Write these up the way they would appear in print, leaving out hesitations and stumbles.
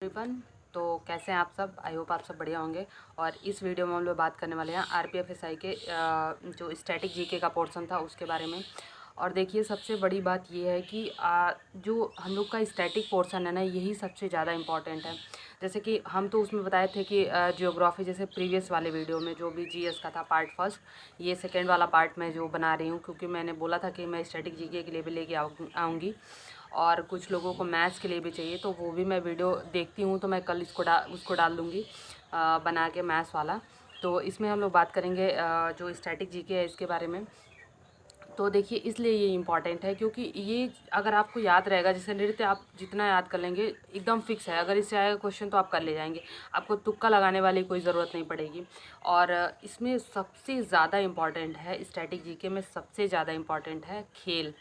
Everyone, तो कैसे हैं आप सब। आई होप आप सब बढ़िया होंगे। और इस वीडियो में हम लोग बात करने वाले हैं आरपीएफ एसआई के जो स्टैटिक जीके का पोर्शन था उसके बारे में। और देखिए, सबसे बड़ी बात ये है कि जो हम लोग का स्टैटिक पोर्शन है ना, यही सबसे ज़्यादा इम्पॉर्टेंट है। जैसे कि हम तो उसमें बताए थे कि जियोग्राफी, जैसे प्रीवियस वाले वीडियो में जो भी जीएस का था पार्ट फर्स्ट, ये सेकेंड वाला पार्ट मैं जो बना रही हूँ, क्योंकि मैंने बोला था कि मैं स्टैटिक जीके के लिए भी लेके आऊँगी और कुछ लोगों को मैथ्स के लिए भी चाहिए, तो वो भी मैं वीडियो देखती हूँ, तो मैं कल उसको डाल दूँगी बना के मैथ्स वाला। तो इसमें हम लोग बात करेंगे जो स्टैटिक जीके है इसके बारे में। तो देखिए, इसलिए ये इम्पॉर्टेंट है क्योंकि ये अगर आपको याद रहेगा, जैसे नृत्य आप जितना याद कर लेंगे एकदम फिक्स है, अगर इससे आएगा क्वेश्चन तो आप कर ले जाएंगे, आपको तुक्का लगाने वाली कोई ज़रूरत नहीं पड़ेगी। और इसमें सबसे ज़्यादा इम्पॉर्टेंट है, स्टैटिक जीके में सबसे ज़्यादा इम्पॉर्टेंट है खेल।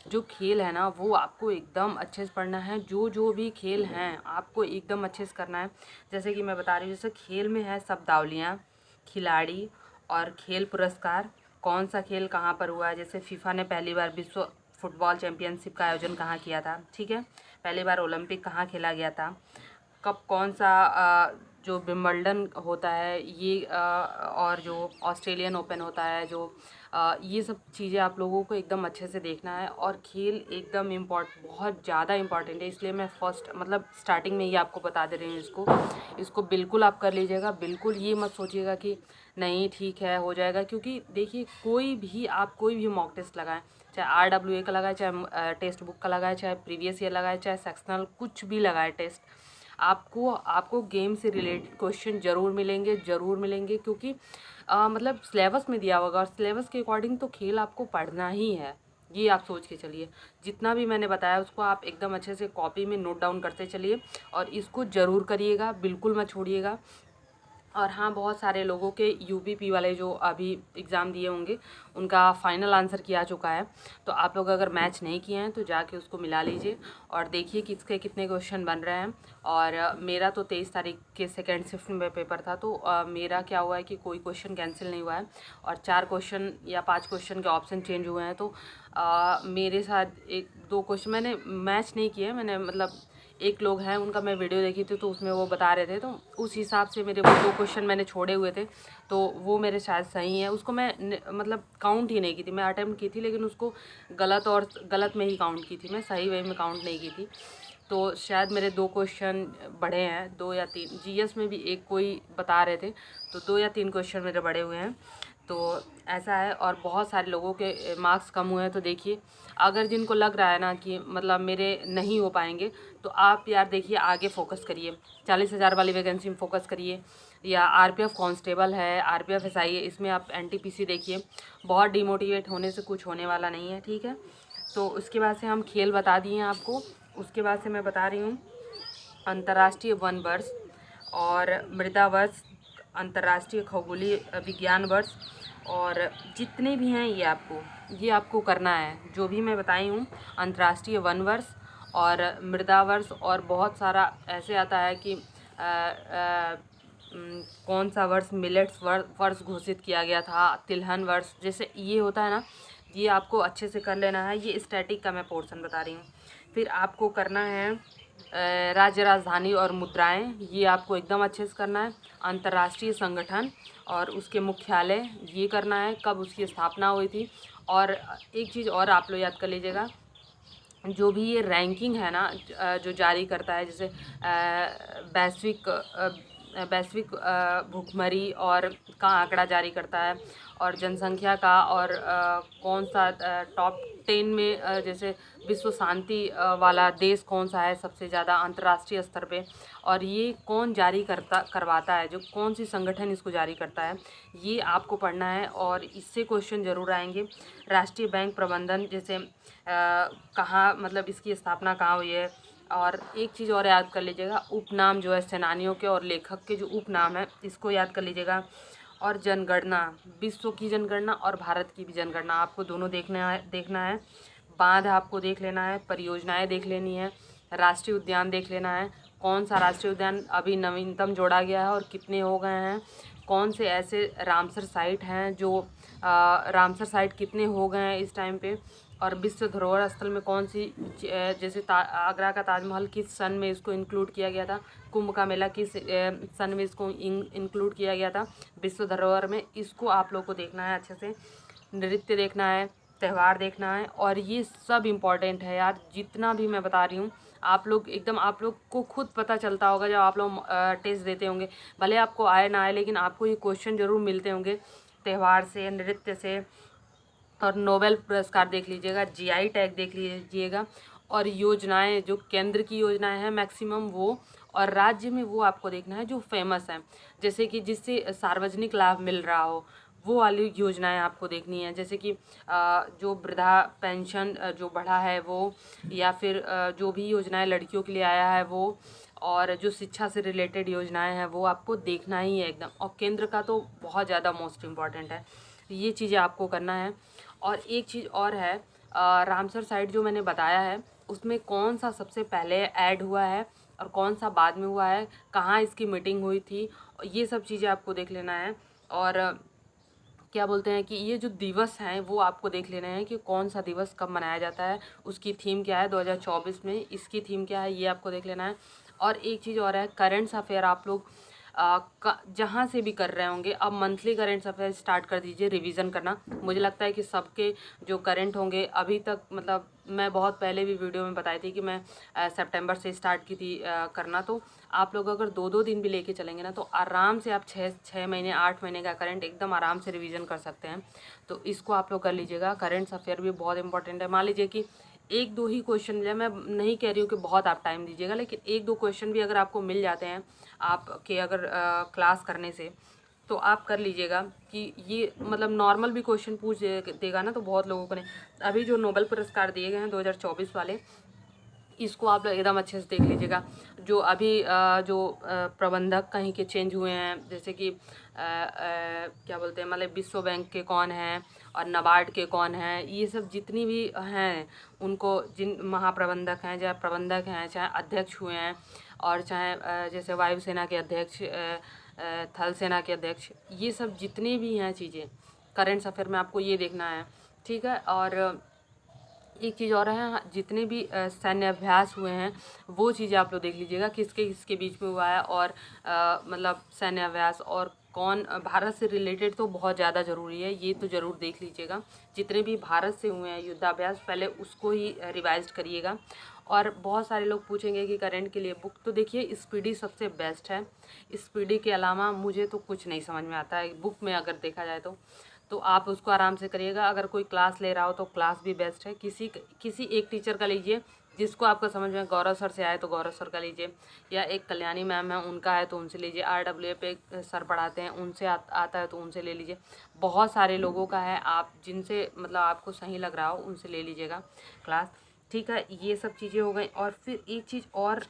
जो खेल है ना, वो आपको एकदम अच्छे से पढ़ना है। जो भी खेल हैं आपको एकदम अच्छे से करना है। जैसे कि मैं बता रही हूँ, जैसे खेल में है शब्दावलियाँ, खिलाड़ी और खेल पुरस्कार, कौन सा खेल कहाँ पर हुआ है। जैसे फीफा ने पहली बार विश्व फुटबॉल चैंपियनशिप का आयोजन कहाँ किया था, ठीक है। पहली बार ओलंपिक कहाँ खेला गया था, कब कौन सा जो विंबलडन होता है ये और जो ऑस्ट्रेलियन ओपन होता है, जो ये सब चीज़ें आप लोगों को एकदम अच्छे से देखना है। और खेल एकदम बहुत ज़्यादा इम्पॉर्टेंट है, इसलिए मैं फर्स्ट मतलब स्टार्टिंग में ही आपको बता दे रही हूँ। इसको बिल्कुल आप कर लीजिएगा। बिल्कुल ये मत सोचिएगा कि नहीं ठीक है हो जाएगा, क्योंकि देखिए आप कोई भी मॉक टेस्ट लगाएं, चाहे RWA का लगाए, चाहे टेक्स्ट बुक का लगाए, चाहे प्रीवियस ईयर लगाए, चाहे सेक्शनल, कुछ भी लगाए टेस्ट, आपको गेम से रिलेटेड क्वेश्चन ज़रूर मिलेंगे, क्योंकि मतलब सिलेबस में दिया होगा और सिलेबस के अकॉर्डिंग तो खेल आपको पढ़ना ही है। ये आप सोच के चलिए, जितना भी मैंने बताया उसको आप एकदम अच्छे से कॉपी में नोट डाउन करते चलिए और इसको ज़रूर करिएगा, बिल्कुल मत छोड़िएगा। और हाँ, बहुत सारे लोगों के यूपीपी वाले जो अभी एग्ज़ाम दिए होंगे उनका फाइनल आंसर किया चुका है, तो आप लोग अगर मैच नहीं किए हैं तो जाके उसको मिला लीजिए और देखिए किसके कितने क्वेश्चन बन रहे हैं। और मेरा तो 23 तारीख के सेकेंड शिफ्ट में पेपर था, तो मेरा क्या हुआ है कि कोई क्वेश्चन कैंसिल नहीं हुआ है और 4 क्वेश्चन या 5 क्वेश्चन के ऑप्शन चेंज हुए हैं। तो मेरे साथ 1-2 क्वेश्चन मैंने मैच नहीं किए, मैंने मतलब एक लोग हैं उनका मैं वीडियो देखी थी, तो उसमें वो बता रहे थे, तो उस हिसाब से मेरे वो 2 क्वेश्चन मैंने छोड़े हुए थे, तो वो मेरे शायद सही है। उसको मैं मतलब काउंट ही नहीं की थी, मैं अटेम्प्ट की थी लेकिन उसको गलत में ही काउंट की थी, मैं सही वे में काउंट नहीं की थी। तो शायद मेरे 2 क्वेश्चन बढ़े हैं, 2 या 3। जीएस में भी एक कोई बता रहे थे, तो 2 या 3 क्वेश्चन मेरे बढ़े हुए हैं। तो ऐसा है, और बहुत सारे लोगों के मार्क्स कम हुए हैं। तो देखिए, अगर जिनको लग रहा है ना कि मतलब मेरे नहीं हो पाएंगे, तो आप यार देखिए आगे फोकस करिए, 40,000 वाली वैकेंसी में फोकस करिए, या आरपीएफ कांस्टेबल है, आरपीएफ एसआई है, इसमें आप एनटीपीसी देखिए। बहुत डिमोटिवेट होने से कुछ होने वाला नहीं है, ठीक है। तो उसके बाद से हम खेल बता दिए आपको। उसके बाद से मैं बता रही हूँ अंतर्राष्ट्रीय वन वर्ष और मृदा वर्ष, अंतर्राष्ट्रीय खगोलीय विज्ञान वर्ष, और जितने भी हैं ये आपको करना है। जो भी मैं बताई हूँ, अंतर्राष्ट्रीय वन वर्ष और मृदा वर्ष, और बहुत सारा ऐसे आता है कि कौन सा वर्ष मिलेट्स वर्ष घोषित किया गया था, तिलहन वर्ष, जैसे ये होता है ना, ये आपको अच्छे से कर लेना है। ये स्टैटिक का मैं पोर्शन बता रही हूँ। फिर आपको करना है राज्य राजधानी और मुद्राएं, ये आपको एकदम अच्छे से करना है। अंतर्राष्ट्रीय संगठन और उसके मुख्यालय, ये करना है, कब उसकी स्थापना हुई थी। और एक चीज़ और आप लोग याद कर लीजिएगा, जो भी ये रैंकिंग है ना जो जारी करता है, जैसे वैश्विक भुखमरी और का आंकड़ा जारी करता है, और जनसंख्या का, और कौन सा टॉप 10 में जैसे विश्व शांति वाला देश कौन सा है सबसे ज़्यादा अंतर्राष्ट्रीय स्तर पे, और ये कौन जारी करवाता है, जो कौन सी संगठन इसको जारी करता है, ये आपको पढ़ना है और इससे क्वेश्चन ज़रूर आएंगे। राष्ट्रीय बैंक प्रबंधन, जैसे कहाँ मतलब इसकी स्थापना कहाँ हुई है। और एक चीज़ और याद कर लीजिएगा, उपनाम जो है सेनानियों के और लेखक के जो उपनाम है, इसको याद कर लीजिएगा। और जनगणना, विश्व की जनगणना और भारत की भी जनगणना आपको दोनों देखना है। बांध आपको देख लेना है, परियोजनाएं देख लेनी है, राष्ट्रीय उद्यान देख लेना है, कौन सा राष्ट्रीय उद्यान अभी नवीनतम जोड़ा गया है और कितने हो गए हैं, कौन से ऐसे रामसर साइट हैं जो रामसर साइट कितने हो गए हैं इस टाइम पे, और विश्व धरोहर स्थल में कौन सी जैसे आगरा का ताजमहल किस सन में इसको इंक्लूड किया गया था, कुंभ का मेला किस सन में इसको इंक्लूड किया गया था विश्व धरोहर में। इसको आप लोग को देखना है अच्छे से, नृत्य देखना है, त्यौहार देखना है, और ये सब इम्पॉर्टेंट है यार। जितना भी मैं बता रही हूँ आप लोग एकदम, आप लोग को खुद पता चलता होगा जब आप लोग टेस्ट देते होंगे, भले आपको आए ना आए लेकिन आपको ये क्वेश्चन ज़रूर मिलते होंगे त्यौहार से, नृत्य से। और नोबेल पुरस्कार देख लीजिएगा, जीआई टैग देख लीजिएगा, और योजनाएं जो केंद्र की योजनाएं हैं मैक्सिमम वो, और राज्य में वो आपको देखना है जो फेमस हैं, जैसे कि जिससे सार्वजनिक लाभ मिल रहा हो वो वाली योजनाएं आपको देखनी है। जैसे कि जो वृद्धा पेंशन जो बढ़ा है वो, या फिर जो भी योजनाएं लड़कियों के लिए आया है वो, और जो शिक्षा से रिलेटेड योजनाएं हैं वो आपको देखना ही है एकदम। और केंद्र का तो बहुत ज़्यादा मोस्ट इम्पॉर्टेंट है, ये चीज़ें आपको करना है। और एक चीज़ और है, रामसर साइट जो मैंने बताया है उसमें कौन सा सबसे पहले ऐड हुआ है और कौन सा बाद में हुआ है, कहाँ इसकी मीटिंग हुई थी, ये सब चीज़ें आपको देख लेना है। और क्या बोलते हैं कि ये जो दिवस हैं वो आपको देख लेना है कि कौन सा दिवस कब मनाया जाता है, उसकी थीम क्या है 2024 में, इसकी थीम क्या है ये आपको देख लेना है। और एक चीज़ और है, करेंट्स अफेयर आप लोग जहाँ से भी कर रहे होंगे अब मंथली करेंट्स अफेयर स्टार्ट कर दीजिए रिवीजन करना। मुझे लगता है कि सबके जो करंट होंगे अभी तक, मतलब मैं बहुत पहले भी वीडियो में बताई थी कि मैं सितंबर से स्टार्ट की थी करना, तो आप लोग अगर 2-2 दिन भी लेके चलेंगे ना तो आराम से आप 6 महीने 8 महीने का करंट एकदम आराम से रिवीजन कर सकते हैं। तो इसको आप लोग कर लीजिएगा। करेंट्स अफेयर भी बहुत इंपॉर्टेंट है। मान लीजिए कि 1-2 ही क्वेश्चन मिले, मैं नहीं कह रही हूँ कि बहुत आप टाइम दीजिएगा, लेकिन 1-2 क्वेश्चन भी अगर आपको मिल जाते हैं आपके अगर क्लास करने से, तो आप कर लीजिएगा कि ये मतलब नॉर्मल भी क्वेश्चन पूछ देगा ना तो बहुत लोगों को नहीं। अभी जो नोबेल पुरस्कार दिए गए हैं 2024 वाले, इसको आप लोग एकदम अच्छे से देख लीजिएगा। जो अभी प्रबंधक कहीं के चेंज हुए हैं, जैसे कि क्या बोलते हैं, मतलब विश्व बैंक के कौन हैं और नाबार्ड के कौन हैं, ये सब जितनी भी हैं उनको, जिन महाप्रबंधक हैं, चाहे प्रबंधक हैं, चाहे अध्यक्ष हुए हैं, और चाहे जैसे वायुसेना के अध्यक्ष, थल सेना के अध्यक्ष, ये सब जितनी भी हैं चीज़ें करेंट्स अफेयर में आपको ये देखना है, ठीक है। और एक चीज़ और है, जितने भी सैन्य अभ्यास हुए हैं वो चीज़ें आप लोग देख लीजिएगा, किसके किसके बीच में हुआ है, और मतलब सैन्य अभ्यास और कौन भारत से रिलेटेड, तो बहुत ज़्यादा ज़रूरी है, ये तो ज़रूर देख लीजिएगा। जितने भी भारत से हुए हैं युद्धाभ्यास पहले उसको ही रिवाइज करिएगा। और बहुत सारे लोग पूछेंगे कि करंट के लिए बुक, तो देखिए स्पीडी सबसे बेस्ट है। स्पीडी के अलावा मुझे तो कुछ नहीं समझ में आता है बुक में अगर देखा जाए तो आप उसको आराम से करिएगा। अगर कोई क्लास ले रहा हो तो क्लास भी बेस्ट है, किसी एक टीचर का लीजिए जिसको आपको समझ में, गौरव सर से आए तो गौरव सर का लीजिए, या एक कल्याणी मैम है उनका है तो उनसे लीजिए, RWA पे सर पढ़ाते हैं उनसे आता है तो उनसे ले लीजिए। बहुत सारे लोगों का है, आप जिनसे मतलब आपको सही लग रहा हो उनसे ले लीजिएगा क्लास, ठीक है। ये सब चीज़ें हो गई। और फिर एक चीज़ और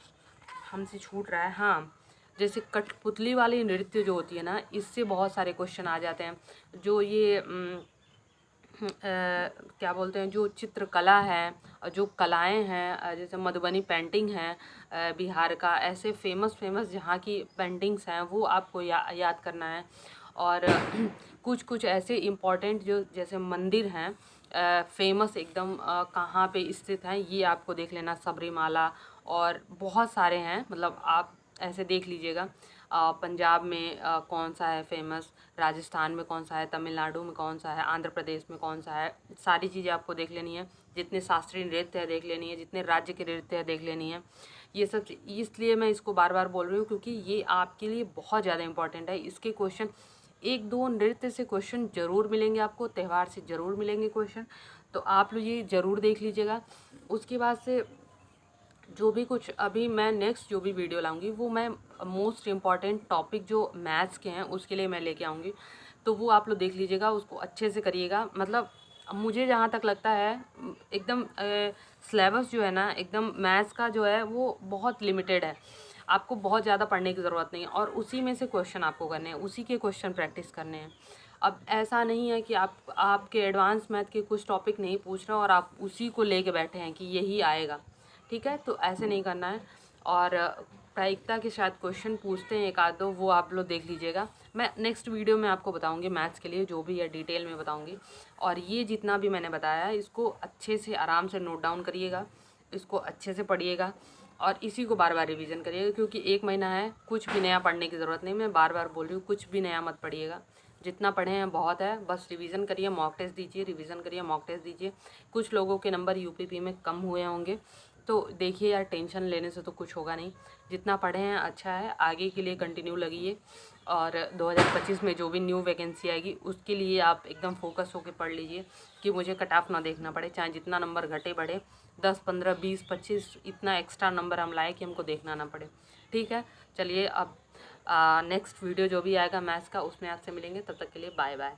हमसे छूट रहा है, हाँ, जैसे कठपुतली वाली नृत्य जो होती है ना, इससे बहुत सारे क्वेश्चन आ जाते हैं। जो ये क्या बोलते हैं, जो चित्रकला है और जो कलाएं हैं, जैसे मधुबनी पेंटिंग है बिहार का, ऐसे फेमस जहाँ की पेंटिंग्स हैं वो आपको याद करना है। और कुछ कुछ ऐसे इम्पॉर्टेंट जो जैसे मंदिर हैं फेमस एकदम, कहाँ पे स्थित हैं ये आपको देख लेना, सबरीमाला, और बहुत सारे हैं, मतलब आप ऐसे देख लीजिएगा। पंजाब में कौन सा है फेमस, राजस्थान में कौन सा है, तमिलनाडु में कौन सा है, आंध्र प्रदेश में कौन सा है, सारी चीज़ें आपको देख लेनी है। जितने शास्त्रीय नृत्य है देख लेनी है, जितने राज्य के नृत्य है देख लेनी है। ये सब इसलिए मैं इसको बार बार बोल रही हूँ क्योंकि ये आपके लिए बहुत ज़्यादा इंपॉर्टेंट है। इसके क्वेश्चन 1-2 नृत्य से क्वेश्चन ज़रूर मिलेंगे आपको, त्यौहार से ज़रूर मिलेंगे क्वेश्चन, तो आप लोग ये ज़रूर देख लीजिएगा। उसके बाद से जो भी कुछ अभी मैं नेक्स्ट जो भी वीडियो लाऊंगी वो मैं मोस्ट इम्पॉर्टेंट टॉपिक जो मैथ्स के हैं उसके लिए मैं लेके आऊँगी, तो वो आप लोग देख लीजिएगा, उसको अच्छे से करिएगा। मतलब मुझे जहाँ तक लगता है एकदम सिलेबस जो है ना एकदम मैथ्स का जो है वो बहुत लिमिटेड है, आपको बहुत ज़्यादा पढ़ने की ज़रूरत नहीं है, और उसी में से क्वेश्चन आपको करने हैं, उसी के क्वेश्चन प्रैक्टिस करने हैं। अब ऐसा नहीं है कि आपके एडवांस मैथ के कुछ टॉपिक नहीं पूछ रहे और आप उसी को लेके बैठे हैं कि यही आएगा, ठीक है, तो ऐसे नहीं करना है। और प्रायिकता के साथ क्वेश्चन पूछते हैं एक आध दो, वो आप लोग देख लीजिएगा। मैं नेक्स्ट वीडियो में आपको बताऊंगी मैथ्स के लिए जो भी है डिटेल में बताऊंगी। और ये जितना भी मैंने बताया है इसको अच्छे से आराम से नोट डाउन करिएगा, इसको अच्छे से पढ़िएगा और इसी को बार बार रिवीजन करिएगा, क्योंकि 1 महीना है, कुछ भी नया पढ़ने की ज़रूरत नहीं। मैं बार बार बोल रही हूँ, कुछ भी नया मत पढ़िएगा, जितना पढ़े हैं बहुत है। बस रिवीजन करिए, मॉक टेस्ट दीजिए, रिवीजन करिए, मॉक टेस्ट दीजिए। कुछ लोगों के नंबर यूपीपी में कम हुए होंगे, तो देखिए यार, टेंशन लेने से तो कुछ होगा नहीं। जितना पढ़े हैं अच्छा है, आगे के लिए कंटिन्यू लगिए। और 2025 में जो भी न्यू वैकेंसी आएगी उसके लिए आप एकदम फोकस होकर पढ़ लीजिए कि मुझे कट ऑफ ना देखना पड़े, चाहे जितना नंबर घटे बढ़े, 10, 15, 20, 25 इतना एक्स्ट्रा नंबर हम लाए कि हमको देखना ना पड़े। ठीक है, चलिए अब नेक्स्ट वीडियो जो भी आएगा मैथ्स का उसमें आपसे मिलेंगे। तब तक के लिए बाय बाय।